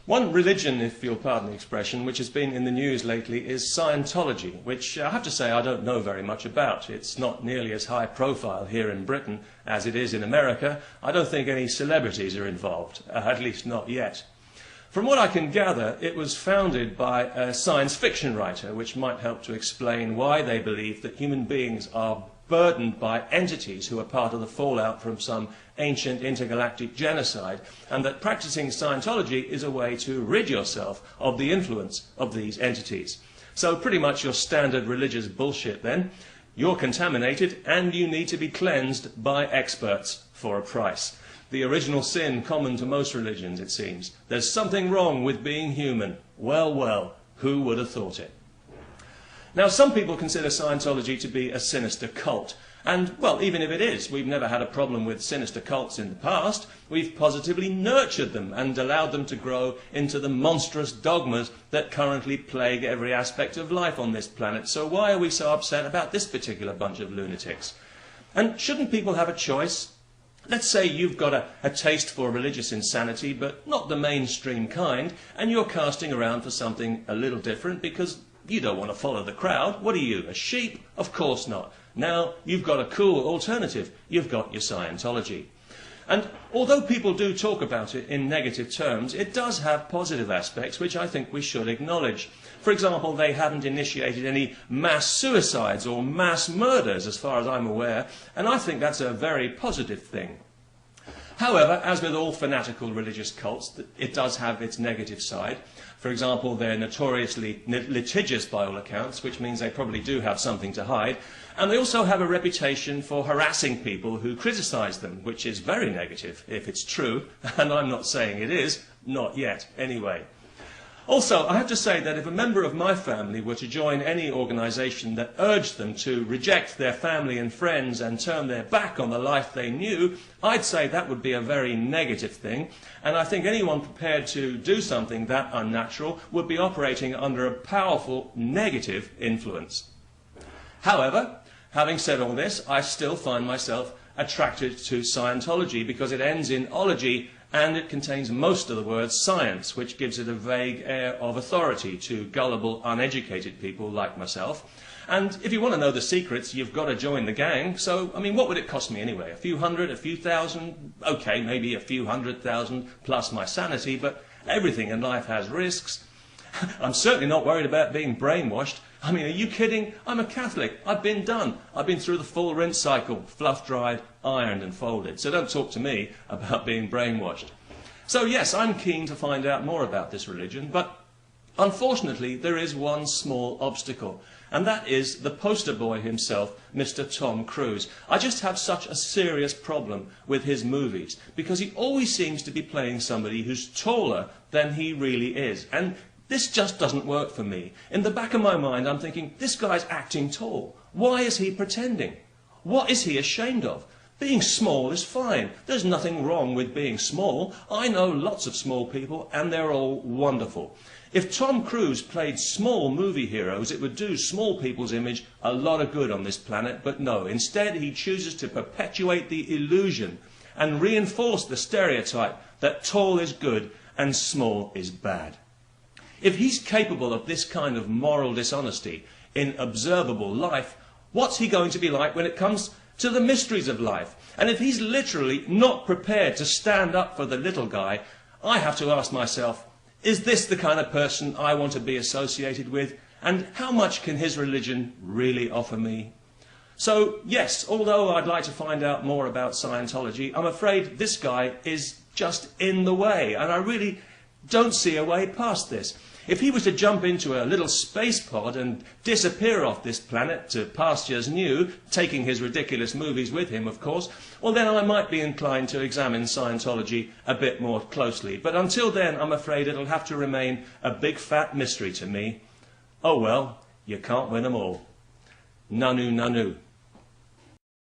One religion, if you'll pardon the expression, which has been in the news lately is Scientology, which I have to say I don't know very much about. It's not nearly as high profile here in Britain as it is in America. I don't think any celebrities are involved, at least not yet. From what I can gather, it was founded by a science fiction writer, which might help to explain why they believe that human beings are burdened by entities who are part of the fallout from some ancient intergalactic genocide, and that practicing Scientology is a way to rid yourself of the influence of these entities. So pretty much your standard religious bullshit then. You're contaminated and you need to be cleansed by experts for a price. The original sin common to most religions, it seems. There's something wrong with being human. Well, well, who would have thought it? Now, some people consider Scientology to be a sinister cult. And, well, even if it is, we've never had a problem with sinister cults in the past. We've positively nurtured them and allowed them to grow into the monstrous dogmas that currently plague every aspect of life on this planet. So why are we so upset about this particular bunch of lunatics? And shouldn't people have a choice? Let's say you've got a taste for religious insanity, but not the mainstream kind, and you're casting around for something a little different because you don't want to follow the crowd. What are you, a sheep? Of course not. Now you've got a cool alternative. You've got your Scientology. And although people do talk about it in negative terms, it does have positive aspects which I think we should acknowledge. For example, they haven't initiated any mass suicides or mass murders as far as I'm aware, and I think that's a very positive thing. However, as with all fanatical religious cults, it does have its negative side. For example, they're notoriously litigious by all accounts, which means they probably do have something to hide. And they also have a reputation for harassing people who criticize them, which is very negative, if it's true. And I'm not saying it is, not yet, anyway. Also, I have to say that if a member of my family were to join any organisation that urged them to reject their family and friends and turn their back on the life they knew, I'd say that would be a very negative thing. And I think anyone prepared to do something that unnatural would be operating under a powerful negative influence. However, having said all this, I still find myself attracted to Scientology because it ends in ology and it contains most of the word science, which gives it a vague air of authority to gullible, uneducated people like myself. And if you want to know the secrets, you've got to join the gang. So, I mean, what would it cost me anyway? A few hundred, a few thousand? Okay, maybe a few 100,000 plus my sanity, but everything in life has risks. I'm certainly not worried about being brainwashed. I mean, are you kidding? I'm a Catholic. I've been done. I've been through the full rinse cycle, fluff dried, ironed and folded. So don't talk to me about being brainwashed. So yes, I'm keen to find out more about this religion, but unfortunately there is one small obstacle, and that is the poster boy himself, Mr. Tom Cruise. I just have such a serious problem with his movies, because he always seems to be playing somebody who's taller than he really is. And this just doesn't work for me. In the back of my mind, I'm thinking, this guy's acting tall. Why is he pretending? What is he ashamed of? Being small is fine. There's nothing wrong with being small. I know lots of small people, and they're all wonderful. If Tom Cruise played small movie heroes, it would do small people's image a lot of good on this planet, but no. Instead, he chooses to perpetuate the illusion and reinforce the stereotype that tall is good and small is bad. If he's capable of this kind of moral dishonesty in observable life, what's he going to be like when it comes to the mysteries of life? And if he's literally not prepared to stand up for the little guy, I have to ask myself, is this the kind of person I want to be associated with? And how much can his religion really offer me? So, yes, although I'd like to find out more about Scientology, I'm afraid this guy is just in the way, and I really don't see a way past this. If he was to jump into a little space pod and disappear off this planet to pastures new, taking his ridiculous movies with him, of course, well then I might be inclined to examine Scientology a bit more closely. But until then, I'm afraid it'll have to remain a big fat mystery to me. Oh well, you can't win them all. Nanu nanu.